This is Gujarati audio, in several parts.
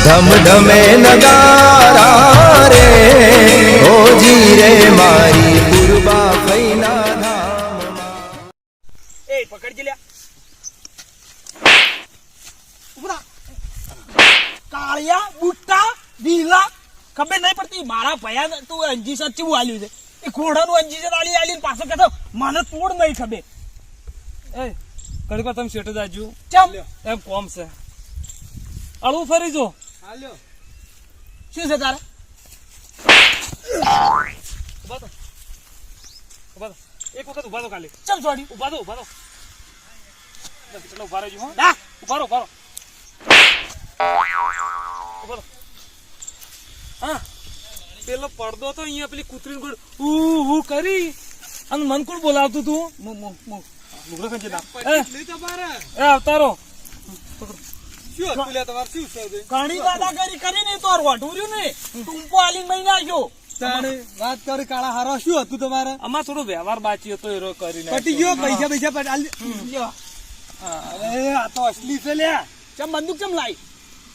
ધમધમે નગારા રે ઓજી રે મારી પૂર્વા ફઈના ધામમાં. એ પકડજી લ્યા ઉભરા કાળિયા બુટ્ટા ઢીલા ખબર નહીં પડતી મારા ભયા તું અંજી સર ચેવું આલ્યું છે એ ઘોડાનું અંજી સર આલી પાછો કહેતો મને તોડ નહીં ખબર એ કડકા તમે શેઠ જાજુ ચમ એમ કોમ છે અળવું ફરી જો હાલ્યો શું છે તારે ઉભા તો એક વખત ઉભા તો ખાલી ચમ છોડી ઉભા તો ચલો ઉભા રહેજો હો ના ઉભા રહો ઉભા રહો હા પેલો પડદો તો અહીંયા પેલી કૂતરીને ગોળ હું કરી અને મન કોણ બોલાવતું તું લુગડા ખંચી નાખ એ અવતારો ઘણી દાદાગીરી કરીને તો રોઢું રહ્યું ને ટૂંપો આલીને મહી નાખ્યો વાત કરી કાળા હારો શું હતું તમારે આમાં થોડો વ્યવહાર બાકી હતો એરો કરીને પટી ગયો પૈસા આ તો અસલી છે લ્યા ચમ બંદૂક ચમ લાઈ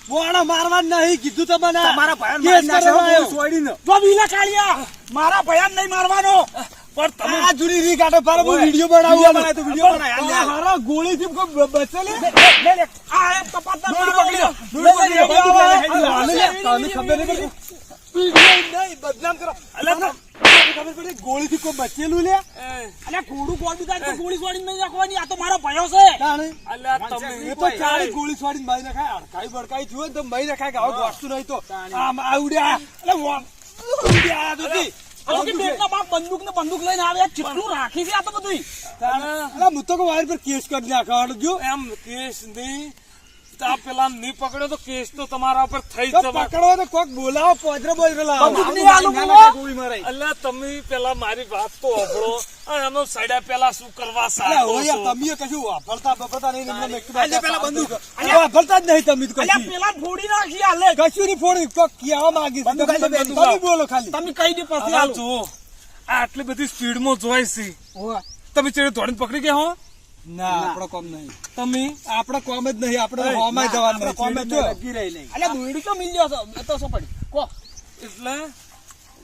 બોણા મારવા નહીં કીધું તો મને તમારા ભયાન કેસ મારી નાખ્યો. કરવાનો છોડીને જો બીલા કાળિયા મારા ભયાન નહીં મારવાનો પણ તમે આ જુરી રી કાઢો પર હું વિડિયો બનાવું બનાય તો વિડિયો બનાય. આ હારો ગોળી થી કોઈ બચેલે લે લે આ એક કપાતર મારો પકડ્યો તને ખબર નહીં પડતી બદનામ કરો ખબર પડી ગોળી થી કોઈ બચેલું લે અલ્યા ઘોડું કોડું થાય તો ગોળી છોડીને નહીં નાખવાની આ તો મારો ભયો છે તાણે અલ્યા એ તમે તો ચાલી ગોળી છોડીને મારી નખાય અડકાઈ બડકાઈ થયું ને તો મારી નખાય કે આવું ગોઠતું નહીં તો આમ આવડ્યા એટલે ઉડ્યા દુધી આ તો કે બેટનો બાપ બંદૂક લઈને આવે કેટલું રાખી છે આ તો બધું અલા હું તો વાયર પર કેસ કરી નાખવાનો જો એમ કેસ નહીં આ પેલા નહીં પકડ્યો તો કેસ તો તમારા ઉપર થઈ તો જવા પકડવા તો કોક બોલાવો પોદરે બોલ લાવો બંદૂક નહીં આલું ગોળી મારાય અલ્યા તમે પેલા મારી વાત તો અભળો એનો સડ્યા પેલા શું કરવા અલા સાચો ઓય છો તમે કશું વાપરતા નહીં એમને એકદમ અલ્યા પેલા બંદૂક. વાપરતા જ નહીં તમે તો અલ્યા કશું પેલા ફોડી નાખી આલે કશું નહીં ફોડી કોક કહેવા માંગીશ બંદૂક આલી દે, તમે બોલો ખાલી તમે કહી દે પછી અલા આલો જુઓ આ આટલી બધી સ્પીડમાં જોઈ છે ઓય તમે ચેડે દોડીને પકડી ગયા હો ના આપણો કોમ નહીં તમે આપણો કોમ જ નહીં આપણે હોમાં જવાનું નહીં કોમ જ અલ્યા દોડી તો મિલ્યો છો એ તો શું પડી કો એટલે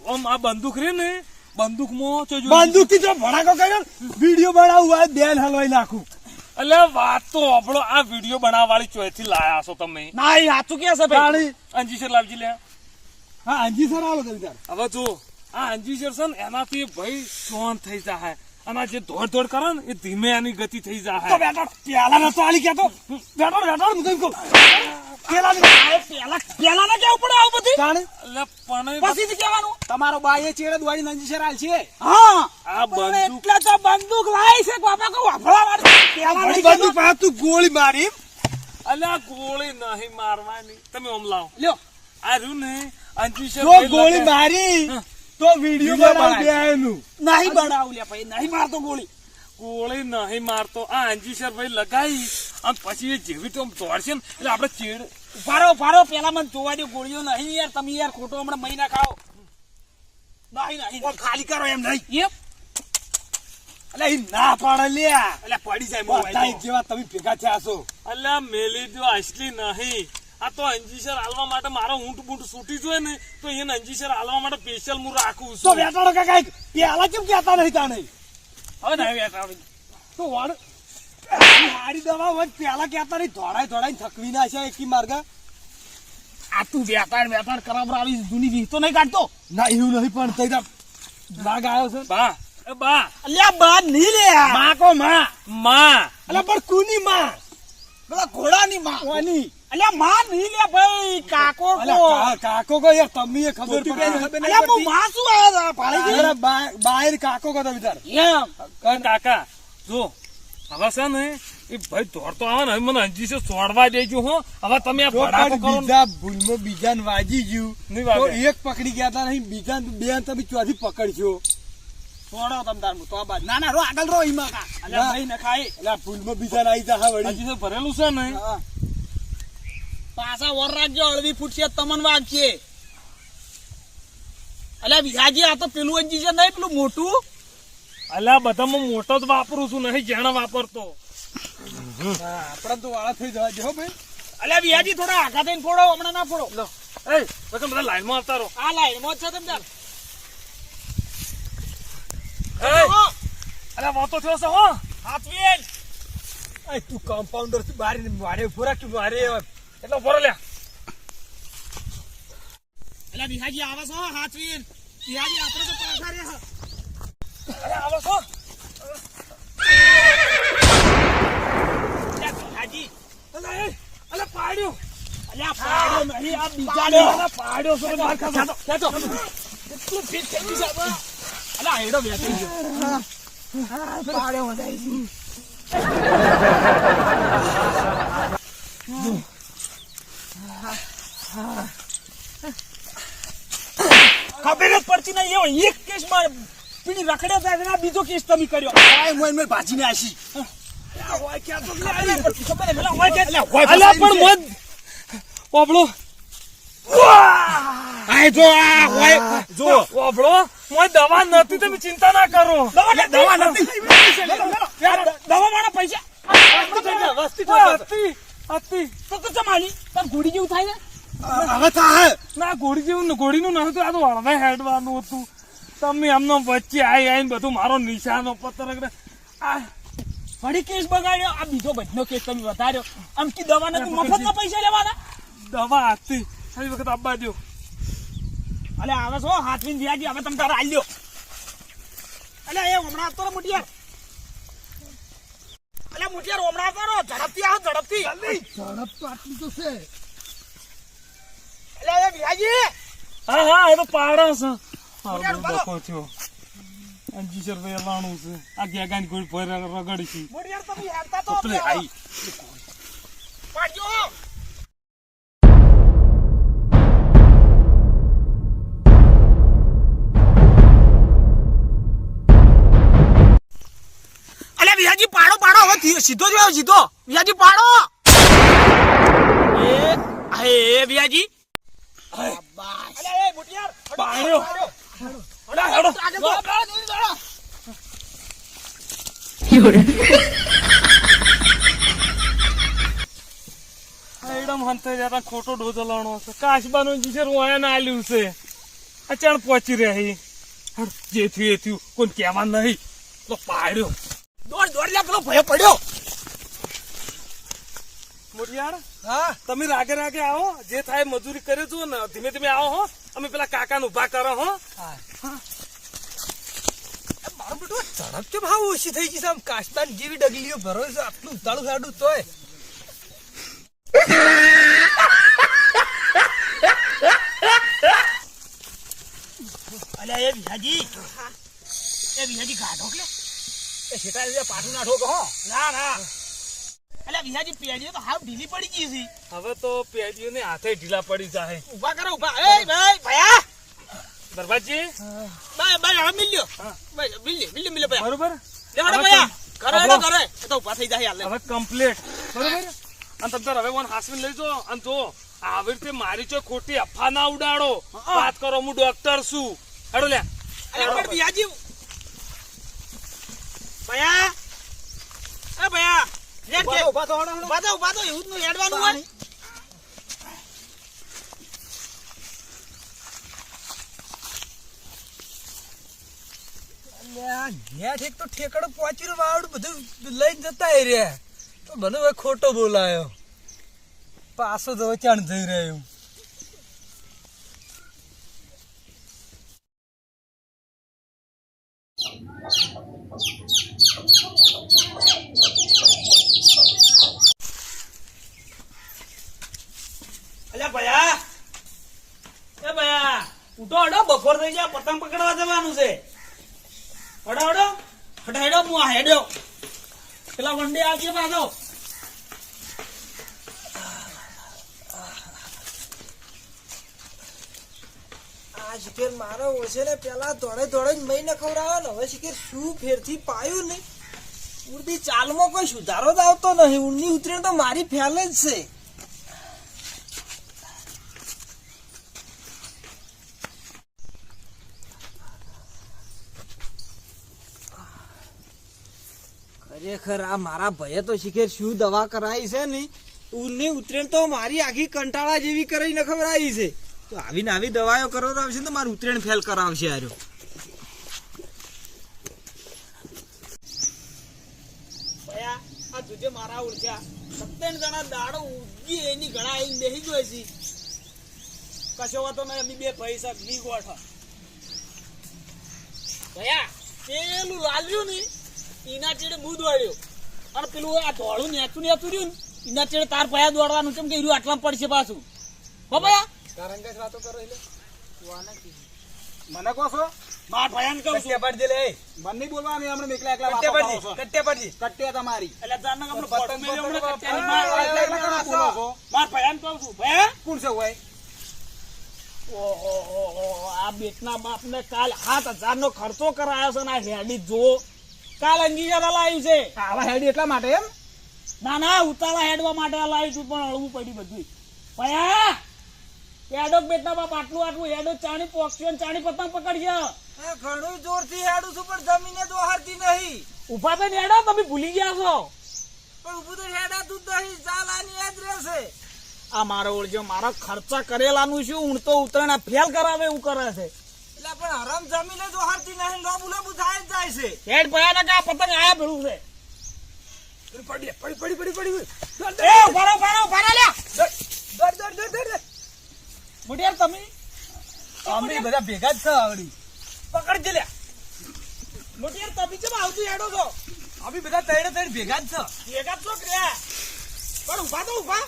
આમ આ બંદૂક રે ને બંદૂકમાં જો બંદૂક થી જો ભડાકો કર્યો વિડિયો બનાવું આ બેન હલવાઈ નાખું અલ્યા વાત તો અભળો આ વિડીયો બનાવવા વાળી ચોથી લાયા છો તમે ના એ સાચું કે છે ભાઈ તાણી અંજીસર લાવજી લે હા અંજી સર આવો તમે તાર હવે જો આ અંજીસર છે ને એનાથી ભાઈ શાંત થઈ જાય અને જે દોડ કરે ને એ ધીમે આની ગતિ થઈ તો જાય બેટા પેલા નતો આલી કેતો બેટો હું તને કહું પેલા પેલા ના કેવું પડે આવું બધી તાણી એટલે પણ પછી જ કહેવાનું તમારો બાએ ચેડે દવાઈ નંજી સર આલ છે હા આ બંદૂક એટલે તો બંદૂક લાવી છે બાપા કો વાફળા મારી પેલા નહીં બંદૂક પા તું ગોળી મારી અલ્યા ગોળી નહીં મારવાની તમે ઓમ લાવો લ્યો આ રહ્યું ને અંજીસર જો ગોળી મારી તો વિડિયો બનાવી દેવાનું નહીં બનાવું લે ભાઈ નહીં મારતો ગોળી ગોળી નહીં મારતો આ અંજીસર ભાઈ લગાઈ અને પછી એ જેવી તો દોડશે ને એટલે આપણે ચેડ ફારો પેલા મને જોવા દો ગોળીઓ નહીં યાર તમે યાર ખોટો હમણાં મહિના ખાઓ નહીં ખાલી કરો એમ નહીં એમ એટલે ઈ ના પાડે લ્યા એટલે પડી જાય બધા જેવા તમે ભેગા થયા છો અલ્યા મેલી જો અસલી નહીં આ તો અંજીસર હાલવા માટે મારો ઊંટ બૂંટ છૂટી જોઈએ ને તો એને અંજીસર હાલવા માટે સ્પેશિયલ હું રાખું તો છું બેટાડો કાકા પેલા કેમ કહેતા નહીં તાણે હવે નહીં બેઠા તો વડ હારી દવા વચ પેલા કહેતા નહીં ધોડાઈ થકવી ના છે એકી માર્ગ આ તું વેપાર કરાવડાવી જૂની રીત તો નહીં કાઢતો ના એવું નહીં પણ તઈ લાગ આવ્યો છે બા એ બા અલ્યા બા નહીં લે માં કો માં માં અલા પણ કુની માં પેલા ઘોડાની માં કોની અલ્યા માં નહીં લે ભાઈ કાકો કો અલા કાકો કો યાર તમે ખબર પડે અલ્યા હું માં શું આયા પાડી અરે બાયર કાકો કો તો વિચાર એમ કાકા જો હવે છે ને એ ભાઈ દોડતો આવે ને હવે મને અંજીસર છોડવા દેજો હો હવે તમે આ ભડાકો કરો ને. બીજા ભૂલમાં બીજાને વાજી ગયું નહીં તો વાગે. એક પકડી ગયા તા નહીં બીજા બે તમે ચોથી પકડશો છોડો તમ તાર તો આ બાદ ના રો આગળ રો ઈમાં કા અલ્યા ભાઈ ન ખાય એટલે ભૂલમાં બીજા આવી જા હા વળી અંજીસર ભરેલું છે ને પાછા વર રાખજો હળવી ફૂટશે તમન વાગશે અલ્યા વિહાજી આ તો પેલું અંજી છે નહીં પેલું મોટું અલ્યા બધામાં મોટો જ વાપરું છું નહીં જેણે વાપરતો આપડે તો વાળા થઈ જવા દે હો ભાઈ અલ્યા વિયાજી થોડા આઘા થઈને ફોડો, હમણાં ના ફોડો. લો એ બધા બધા લાઈનમાં આવતા રહો. આ લાઈનમાં જ છે તમ તાર. અરે વાતો થયો છે હો. હાથવીન એ તું કમ્પાઉન્ડર થી બારી મારે ફોરા કે મારે એટલો ફરો લ્યા. અલ્યા વિહાજી આવે છે હો, હાથવીન. વિહાજી આપણે તો પાછા રહ્યા. અરે આવો છો. અલ્યા વિહાજી, અલે પાડ્યો. અલ્યા પાડ્યો નહીં, આ બીજા અલે પાડ્યો છો માર ખાતો. ખેંચો. એટલું ફીટ થઈ ગયું છે આપણે. અલ્યા હેડો બેસી ગયો. પાડ્યો વધારી. ખબર જ પડતી નહીં, એવો એક કેસ માં પીડી રખડે થાય ને આ બીજો કેસ તમે કર્યો. આ મોય મે ભાજીને આશી હોય ક્યાં તો ખબર નહીં પડતી, ખબર નહીં, પેલા હોય ક્યાં? અલે પણ મત ઓબળો. આય જો આ હોય જો ઓબળો મોય દવા નથી, તમે ચિંતા ના કરો. દવા નથી. દવા વાળા પૈસા હતી તો ચમાલી તાર ઘોડી જેવું થાય ને. હવે થાય ના ઘોડી જેવું ઘોડીનું નતું, આ તો હળવે હેડવાનું હતું. તમે એમનો વચ્ચે આવીને બધું મારો નિશાનો પત્રક આ વળી કેસ બગાડ્યો, આ બીજો બધનો કેસ તમે વધાર્યો. આમ કી દવા નથી, મફતના પૈસા લેવાના. દવા હતી ફરી વખત આપવા દો. અલે આવે છો હાથવીન વ્યાજી, હવે તમે તારા આલ્યો. અલે એ હમણાં આવતો રે મુટિયાર. અલે મુટિયાર હમણાં આવતો રો, ઝડપથી આવો, ઝડપથી. ઝડપ તો આટલી તો છે. અલે એ વ્યાજી, હા હા એ તો પાડો છે. મુટિયાર ઉભા રહો. ડખો થયો. અંજી સર ભાઈ લાણું છે. આ ગયા ગોળ ભર રગડી છે. મુટિયાર તમે હેડતા તો એટલે આઈ પાડજો. અલે વિહાજી પાડો પાડો, હવે સીધો જ આવ્યો, સીધો. વિહાજી પાડો. એ વિહાજી અલે એ મુટિયાર પાડ્યો. અલે હેડો આગળ દોડો. એકદમ હંતે જતા ખોટો ડોઝો લાણો છે. કાશબાનું જીસર વાયા આલ્યું છે. અચાણ પહોંચી રહી. જે થયું એ થયું, કોઈ કહેવા નહીં. તો પાડ્યો. દોડ લે, પેલો ભયો પડ્યો. મોટિયાર હા તમે રાગે રાગે આવો, જે થાય મજૂરી કરે છો ને ધીમે ધીમે આવો હો. અમે પેલા કાકાને ઉભા કરો હો. મારું બેટું ઝડપ કેમ હાવ ઓછી થઈ ગઈ છે? આમ કાશબાન જેવી ડગલીઓ ભરો છે, આટલું ઉતાળું સાડું તોય. અલે એ વિહાજી ગાઢો કે એ શેટા પાછું ના ઠોક હો. ના અલે વિહાજી પેડીઓ તો હાવ ઢીલી પડી ગઈ છે. હવે તો પેડીઓને હાથે ઢીલા પડી જાય. ઉભા કરો, ઉભા. એ ભાઈ ભયા બરબાજી ભાઈ હવે મિલ્યો. ભાઈ મિલ્યો ભયા. બરોબર. લેવાડો ભયા. કરે એ તો ઉભા થઈ જાય હાલ. હવે કમ્પ્લીટ બરોબર. અને તમે તાર હવે વન હાસવીને લઈ જાઓ. અને જો આવી રીતે મારી ચો ખોટી અફવા ના ઉડાડો. વાત કરો, હું ડોક્ટર છું. હેડો લ્યા. અલે પણ વિહાજી ભયા, એ ભયા લેટ કે ઉભા તો હણો. ઉભા તો એવું જ નું હેડવાનું હોય. નેટ એક તો ઠેકડો પહોંચી વાવડું બધું લઈને જતા રહ્યા તો મને હવે ખોટો બોલાયો. પાછો તો ચાણ જઈ રહ્યો. અલ્યા ભયા, એ ભયા ઉઠો, હડો બપોર થઈ જાય, પતંગ પકડવા જવાનું છે. હડો હું આ હેડ્યો. પેલા વંડે આવજે પાછો. આ શિખર મારો ઓછે ને પેલા દોડે જ મહિને ખવડાવે ને હવે શિખર શું ફેરથી પાયું ને ઉડતી ચાલમાં કોઈ સુધારો જ આવતો નહીં. ઊંડની ઉતરેણ તો મારી ફેલ જ છે. ખરેખર આ મારા ભાઈએ તો શિખર શું દવા કરાવી છે ને ઊરની ઉતરેણ તો મારી આખી કંટાળા જેવી કરીને ખવડાવી છે. તો આવી ને આવી દવાઓ કરાવડાવશે ને તો મારું ઉતરેણ ફેલ કરાવશે આર્યો. ભયા આ તુજે મારા ઉર્જા 17 જણા દાડો ઉગી એની ઘણા આઈને બેહી ગયો છે. કશો વાતો નહીં, અમે બે પૈસા ની ગોઠા. ભયા પેલું લાલ્યું ને એના ચેડે બું દોડ્યો અને પેલું આ ધોળું નેચું રહ્યું ને એના ચેડે તાર ભયા દોડવાનું છે કે હીરું આટલા પડશે પાછું. હો ભયા કારંગા વાતો કરો એટલે મને કહો છો માર ભયાન કહું છું. પડ દે લે. મન નહીં બોલવાની, હમણાં એકલા એકલા કટ્ટે વાતો પડજી, કરો છો. કટ્ટે પડજી. કટ્ટે તમારી એટલે જાનના આપણે પતંગ ફોટો મેલ્યો હમણાં પતંગ કટ્ટેની. પતંગ માર પતંગ એકલા એકલા પતંગ બોલો છો. માર ભયાન કહું છું. ભયા કોણ છે હોય? ઓહો, આ બેટના બાપને કાલ 7,000 નો ખર્ચો કરાયો છે ને આ હેડી જો કાલ અંગીજાર લાવ્યું છે. આવા હેડી એટલા માટે એમ? ના ના, ઉતાળા હેડવા માટે લાવ્યું છું, પણ હળવું પડ્યું બધું. ભયા હેડો બેટના બાપ આટલું આટલું હેડો ચાણી પોક્યો ને ચાણી પતંગ પકડ્યો. હા, ઘણું જોરથી હેડું છું પણ જમીને તો હારતી નહીં. ઉભા થઈને હેડો, તમે ભૂલી ગયા છો. પણ ઊભું તો હેડાતું જ નહીં, ચાલાની યાદ રહેશે. આ મારો ઓળજો મારા ખર્ચા કરેલાનું શું ઊંડતો ઉતરણ ફેલ કરાવે એવું કરે છે. એટલે પણ હરામ જમીને તો હારતી નહીં, લોબુ લોબુ થાય જ જાય છે. હેડ ભયા ને કે આ પતંગ આયા ભેળું છે. પડી પડી પડી પડી એ ઉભા રહો લ્યા. દોડ દોડ દોડ દોડ. મુડિયાર તમે અમે બધા ભેગા જ છે આવડી. પકડજે લ્યા. મુડિયાર તમે કેમ આવતું હેડો છો? અમે બધા તૈડે તૈડ ભેગા જ છે. ભેગા છો કર્યા પણ ઉભા તો ઉભા.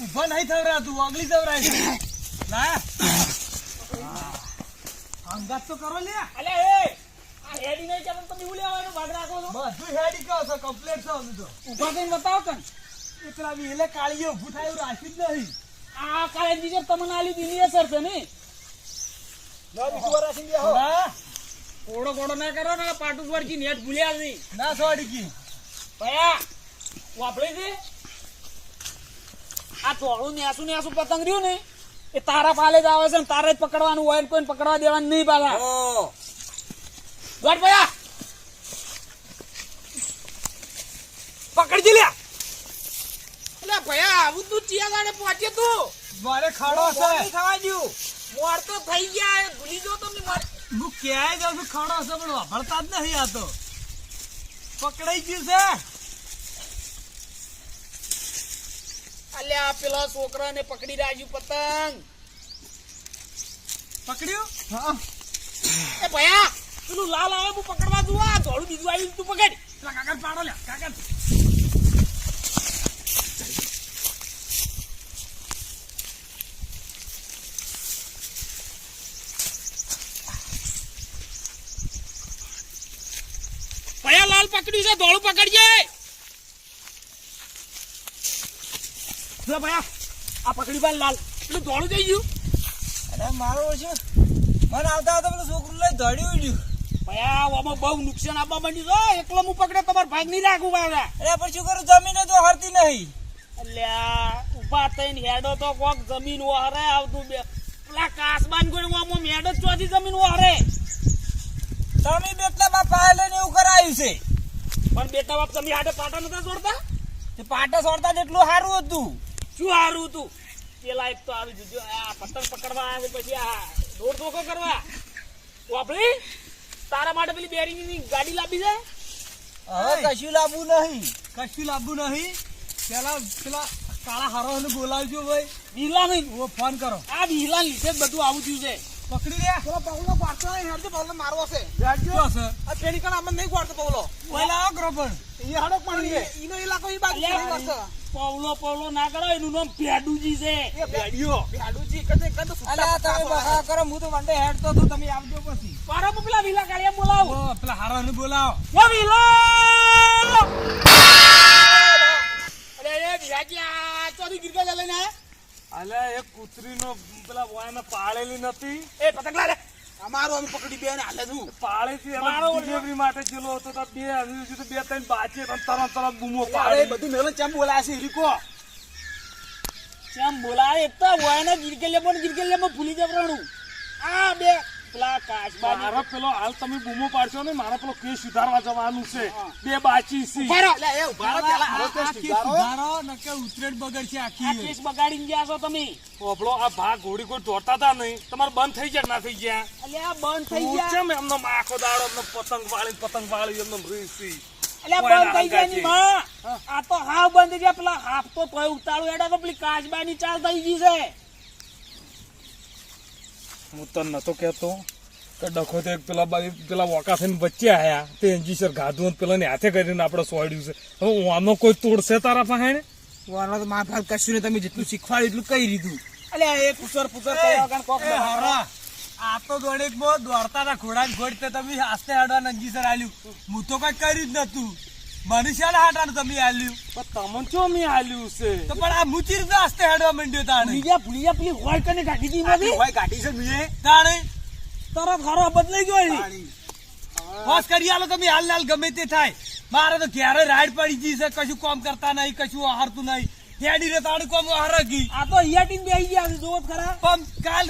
ઊભા નહીં થવરા, તું ઓગળી જવરાય છે. ના અંગાત તો કરો લે. અલે એ આ હેડી નહીં ચાલે તમે એવું લેવાનું ભાગ રાખો છો. બધું હેડી કહો છો, કમ્પ્લીટ છો અમે તો. ઉભા થઈને બતાવો તને. એકલા બી એટલે કાળીએ ઊભું થાય એવું રાખ્યું જ નહીં. આ કાલે બીજે તમને આલી દીની અસર છે ને. ના બીજું વાર રાખી બેહો. કોડો કોડો ના કરો ને પાટુ પરથી નેટ ભૂલ્યા નહીં. ના સોડી કી. ભયા વાપરી છે આ તોડું નેસું પતંગ રહ્યું ને એ તારા પાલે જ આવે છે ને તારે જ પકડવાનું હોય ને કોઈને પકડવા દેવાનું નહીં પાછા. ગોઠ ભયા પકડજી લ્યા. એટલે ભયા આવું તું ચિયા ગાડે પહોંચે તું મારે ખાડો છે. થવા દઉં મોર તો થઈ ગયા ભૂલી જો તમે મોર. હું ક્યાંય જાઉં છું, ખાડો છે પણ વાપરતા જ નહીં. આ તો પકડાઈ ગયું છે. અલ્યા પેલા છોકરાને પકડી રાખ્યું પતંગ. પકડ્યું? હા. એ ભયા પેલું લાલ આવે હું પકડવા જુઓ, આ ધોળું બીજું આવ્યું તું પકડ. પેલા કાકા પાડો લ્યા કાકા. ભયા લાલ પકડ્યું છે, ધોળું પકડજે. જો ભયા આ પકડી બાર લાલ પેલું ધોળું જઈ ગયું. અરે મારો છે મને આવતા આવતા પેલું છોકરું લઈ ધડ્યું ગયું. ભયા આમાં બહુ નુકસાન આપવા માંડ્યું છે. એકલો હું પકડે તમારે ભાગ નહીં રાખું બાબા. અરે પણ શું કરું, જમીને તો હરતી નહીં. અલ્યા ઉભા થઈને હેડો તો કોક જમીન વહરે આવતું બે પેલા કાસબાન કોઈ આમાં મેડ જ ચોથી જમીન વહરે. તમે બેટલા માં પાય લઈને એવું કરાયું છે. પણ બેટા બાપ તમે હાડે પાટા નતા જોડતા? તે પાટા છોડતા જેટલું સારું હતું. શું હારું હતું? પેલા એક તો આવી જજો આ પતંગ પકડવા આવે પછી આ દોડ ધોકો કરવા વાપરી તારા માટે પેલી બેરિંગની ગાડી લાવી છે. હવે કશું લાવવું નહીં, કશું લાવવું નહીં. પેલા કાળા હારો બોલાવજો ભાઈ. વિલા નહીં ફોન કરો. આ વિલા લીધે જ બધું આવું થયું છે. પકડી લે. પેલો પગલો પાડતો નહીં હેડજો પગલો મારવો છે. જાડજો છે. આ પેલી કણ આમાં નહીં પાડતો પગલો. પહેલા આવો કરો પણ. એ હાડો પણ ઈનો ઇલાકો ઈ બાજુ છે. પવલો ના કરો એનું નામ ભેડુજી છે. એ ભેડિયો ભેડુજી કદે અલ્યા તમે બહાર કરો, હું તો વંડે હેડતો તો તમે આવજો પછી. પારો પેલા વિલા કાળિયા બોલાવો. પેલા હારાને બોલાવો. ઓ વિલા અરે એ ભિયાજી આ ચોરી ગિરગા લઈને આયા. અલ્યા એક કૂતરીનો પેલા વાયને પાળેલી નથી. એ પતંગ લા લે અમારો અમે પકડી બે ને હાલે છું. પાળેથી મારો એમાં ડિલિવરી માટે ચેલો હતો તો બે હજી સુધી બે ત્રણ બાચે તરત બૂમો અરે પાડે. બધું મેલો ચમ બોલાય છે રીકો ચમ બોલાય એક તો વાયને ગિરગેલે પણ ગિરગેલે માં ભૂલી જવરાણું. આ બે પેલા કાચબાની મારો પેલો હાલ તમે બૂમો પાડશો ને મારો પેલો કેસ સુધારવા જવાનું છે 2 બાચી છે ઉતરેડ બગડશે આ આખી કેસ બગાડીને ગયા છો તમે ઓબળો આ ભાગ ઘોડી કોઈ દોડતા હતા નહીં તમારે બંધ થઈ ગયા ના થઈ ગયા અલ્યા બંધ થઈ હું ગયા છે મેં એમનો આખો દાડો એમનો પતંગ વાળી એમનો રીસી અલ્યા બંધ થઈ ગયા ની માં આ તો હાવ બંધ થઈ ગયા પેલા હાફ તો તોય ઉતાળું એડા તો પેલી કાચબાની ચાલ થઈ ગઈ છે હું તને નતો કહેતો કે ડખો તે પેલા વોકા થઈને વચ્ચે આયા તે એનજી સર ગાધું અને પેલા હાથે કરીને આપણે સોડ્યું છે હવે આનો કોઈ તોડશે તારા પાસે ને વાળા તો માર ફાલ કશું નહીં તમે જેટલું શીખવાડ્યું એટલું કઈ રીધું અલ્યા એ પુસર કર્યા વગર કોક હરા આ તો દોડેક મો દોડતા હતા ઘોડા ઘોડતે તમે આસ્તે હાડવા નંજી સર આલ્યું હું તો કઈ કર્યું જ નતું મનુષ્ય હાટાનું તમે આલ્યું પણ તમને ચો મેં આલ્યું છે તો પણ આ મુચી રીતે આસ્તે હાડવા માંડ્યો તાણે ભૂલિયા પેલી હોય કને ગાડી દી નથી હોય ગાડી છે મુજે તાણે તરત ખરો બદલાઈ ગયો એની. બસ કરી આલો તમે હાલ હાલ ગમે તે થાય મારે તો ક્યારે રાઈડ પડી ગઈ છે કશું કામ કરતા નહીં કશું આહારતું નહીં હેડી રે તાણી કોમ આહાર ગઈ આ તો હિયાટીન બેહી ગયા છે જોવો જ ખરા પણ કાલ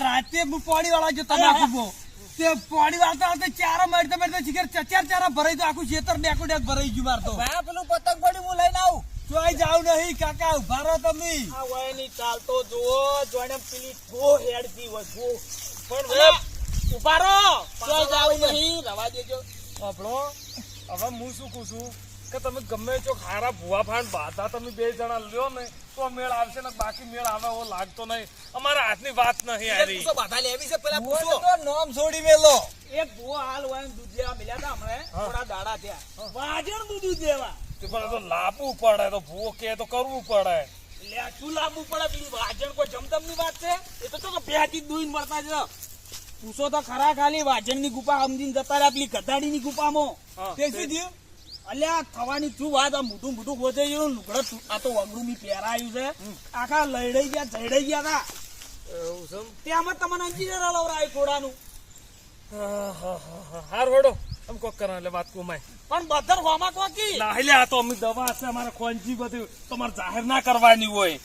રાતે હું પાણી વાળા જો તમાકુ બો તે પાણી વાળતા હતા ચારા મારતા મારતા શિખર ચારા ભરાઈ તો આખું ખેતર ડેકો ડેક ભરાઈ ગયું મારતો ભાઈ પેલું પતંગ પડી હું લઈને આવું જોઈ જાવ નહીં કાકા ઉભા રહો તમે આ વયની ચાલ તો જુઓ જોઈને પેલી ગો હેડતી હોય ગો પણ ઉભા રહો જોઈ જાવ નહીં રવા દેજો આપણો હવે હું શું કહું છું કે તમે ગમે છો ખારા ભૂવા ફાંડ બાધા તમે 2 જણા લ્યો ને તો મેળ આવશે ને બાકી મેળ આવે એવો લાગતો નહીં અમારા હાથની વાત નહીં યારી બાધા લેવી છે પેલા પૂછો તો નામ છોડી મેલો એક ભૂવો હાલ હોય દૂધ લેવા મળ્યા હતા હમણાં થોડા દાડા થયા વાજણ દૂધ દેવા પણ તો લાવવું પડે તો ભૂવો કે તો કરવું પડે લે શું લાવવું પડે પેલી વાજણ કોઈ જમતમ ની વાત છે એ તો ચો બેહાથી દૂધ મળતા છે પૂછો તો ખરા ખાલી વાજણ ની ગુફા સમજીને જતા રહ્યા પેલી ગધાડી ની ગુફામાં તે શું થયું અલ્યા થવાની શું વાત આ મોટું ગોતે ગયું લુગડો આ તો વગડું ની પહેરાયું છે આખા લડાઈ ગયા જડાઈ ગયા હતા ત્યાં તમને અંજીર લવરાય ઘોડાનું હાર વડો આમ કોક કરા એટલે વાત કોમાય પણ બધર હોમાં કોકી ના લે આ તો અમે દવા છે અમારે ખોંજી બધી તમારે જાહેર ના કરવાની હોય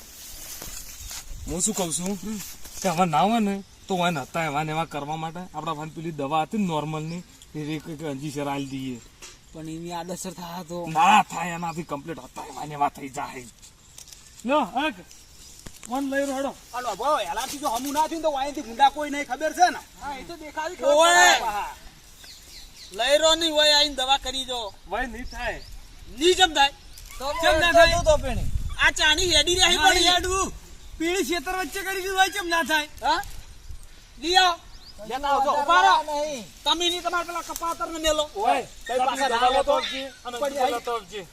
હું શું કઉ છું કે હવે ના હોય ને તો હોય ને હતા એવા ને એવા કરવા માટે આપડા ભાઈ પેલી દવા હતી ને નોર્મલ ની એ અંજી સર આલી દઈએ પણ એની આદસર થાય તો ના થાય એનાથી કમ્પ્લીટ હતા એવા ને એવા થઈ જાય લો હક મન લઈ રહ્યો હાલો ભાવ એલાથી જો હમું ના થયું તો વાયથી ગુંડા કોઈ નહીં ખબર છે ને હા એ તો દેખાડી લઈ રો નહીં હોય આઈને દવા કરી દો ભાઈ નહીં થાય ની જમ થાય કેમ ના થાય તો પેણી આ ચાની હેડી રહી પણ પડી યાડું પીળી ખેતર વચ્ચે કરી દીધું હોય કેમ ના થાય હા દિયા લેતા આવજો ઉભા રહો તમે ની તમાર પેલા કપાતર ને મેલો ઓય કઈ પાસે દવા દવા તો તો આપજી અને પડી દવા આવી. તો આપજી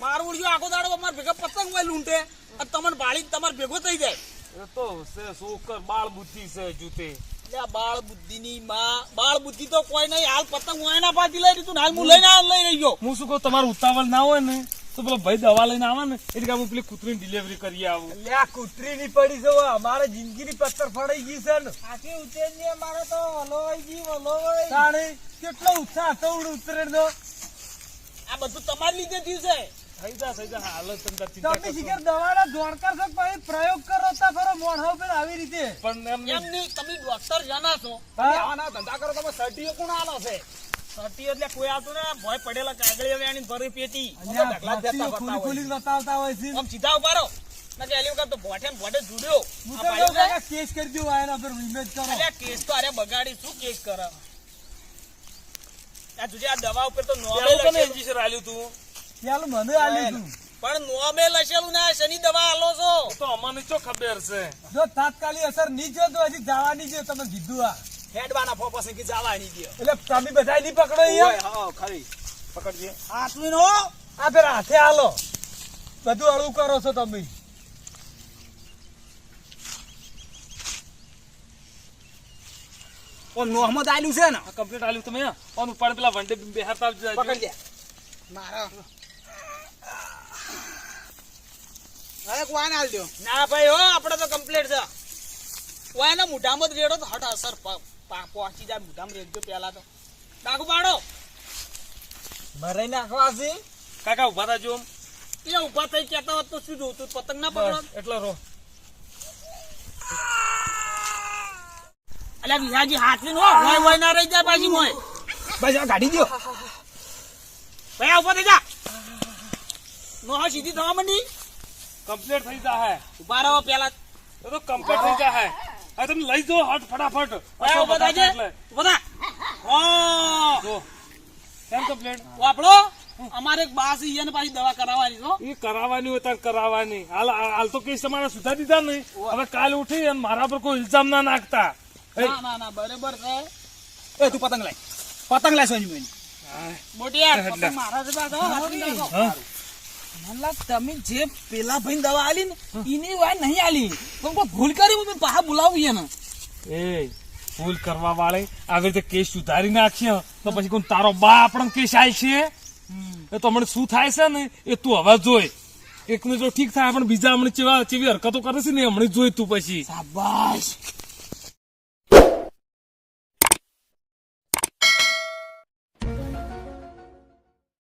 મારું ઉડ્યો આખો દાડો અમાર ભેગા પતંગ હોય લૂંટે અને તમને બાળી તમાર ભેગો થઈ જાય એ તો છે સુકર બાળ બુદ્ધિ છે જૂતે લે બાળ બુદ્ધિ ની માં બાળ બુદ્ધિ તો કોઈ નહીં હાલ પતંગ હું એના પાછી લઈ દીધું ને હાલ હું લઈને લઈ રહી ગયો હું શું કહું તમારું ઉતાવળ ના હોય ને તો પેલો ભાઈ દવા લઈને આવે ને એટલે હું પેલી કૂતરીની ડિલિવરી કરી આવું લ્યા કૂતરી ની પડી છે અમારે જિંદગી ની પથ્થર ફડાઈ ગઈ છે ને આખી ઉતેજ ની મારે તો હલોવાઈ ગઈ હલોવાઈ તાણે કેટલો ઉત્સાહ હતો ઉતરેડ નો આ બધું તમારી લીધે થયું છે થઈ જા હાલત ચિંતા ચિંતા તમે શિખર દવાના જોણકાર છો પછી પ્રયોગ કરો તા ફરો મોઢા ઉપર આવી રીતે પણ એમ એમ નહીં તમે ડોક્ટર જાના છો હા. તમે આવાના ધંધા કરો તમે સર્ટીઓ કોણ આલો છે સર્ટી એટલે કોઈ આવતું ને ભોય પડેલા કાગળિયા વેણી ભરી પેટી ખોલી ખોલી બતાવતા હોય છે આમ સીધા ઉભા રહો ના કે એલી વખત તો ભોઠે ને ભોઠે જુડ્યો હું આ તો પાડ્યો કહું છે? કાકા કેસ કરી દઉં આ એના પર ઇમેજ કરો અલ્યા કેસ તો અરે બગાડી શું કેસ કરે આ તુજે આ દવા ઉપર તો નોમે પેલું કને લખેલું. ઇન્જેક્શન આલ્યું તું ચાલો મને આલ્યું તું પણ નોમે લખેલું ને શની દવા આલો છો તો અમને ચો ખબર છે જો તાત્કાલિક અસર નહીં થયો તો હજી જવાની છે તમે કીધું આ હેડવાના ફોપસ કે જવાની ગયો એટલે તમે બધા નહીં પકડો અહીંયા હા ખરી પકડજે હાથમી નો આ ફેર હાથે હાલો બધું અળું કરો છો તમે ઓ મોહમ્મદ આલ્યું છે ને કમ્પ્લીટ આલ્યું તમે ઓન ઉપર પેલા વંડે બેહારતા આવજો. પકડજે મારા હવે કોણ આલ દો ના ભાઈ હો આપણે તો કમ્પ્લીટ છે કોઈના મુઠામાં જ રેડો તો હટ અસર પહોંચી જાય મુઠામાં રેડજો પેલા તો ડાકુ પાડો મરાઈ નાખવા છે કાકા ઉભા થાજો એ ઉભા થઈ કેતા હોત તો શું જોતું પતંગ ના પકડો એટલે રો અલ્યા વિહાજી હાથવી નો હોય ના રહી જાય પાછી મોય બસ આ ગાડી દો ભયા ઉપર થઈ જા નો હા સીધી થવા માંડી કમ્પ્લીટ થઈ જાહે ઉભા રહો પેલા તો કમ્પ્લીટ થઈ જાહે આ તમે લઈ જાઓ હટ ફટાફટ ભયા ઉભા થાય છે એટલે ઉભા થા જો કેમ કમ્પ્લીટ વાપડો અમારે એક બાસ ઈયાને પાછી દવા કરાવવાની છો એ કરાવવાની હોય તાર કરાવવાની હાલ તો કેસ તમારા સુધારી દીધા નહીં હવે કાલ ઉઠી અને મારા પર કોઈ ઇલ્ઝામ ના નાખતા ના બરાબર છે એ તું પતંગ લાય સંજુ મોટિયા પતંગ મારા જ બાદ મનલા તમે જે પેલા ભાઈ દવા આલી ને એની વાત નહીં આલી પણ કોઈ ભૂલ કરી મેં પાછા બોલાવું એને એ ભૂલ કરવા વાળે આવી રીતે કેસ સુધારી નાખીએ તો પછી કોઈ તારો બા આપણને કેસ આય છે એ તો હમણાં શું થાય છે ને એ તું હવે જોઈ એકને જો ઠીક થાય પણ બીજા હમણાં ચેવી હરકતો કરે છે ને હમણાં જોઈ તું પછી શાબાશ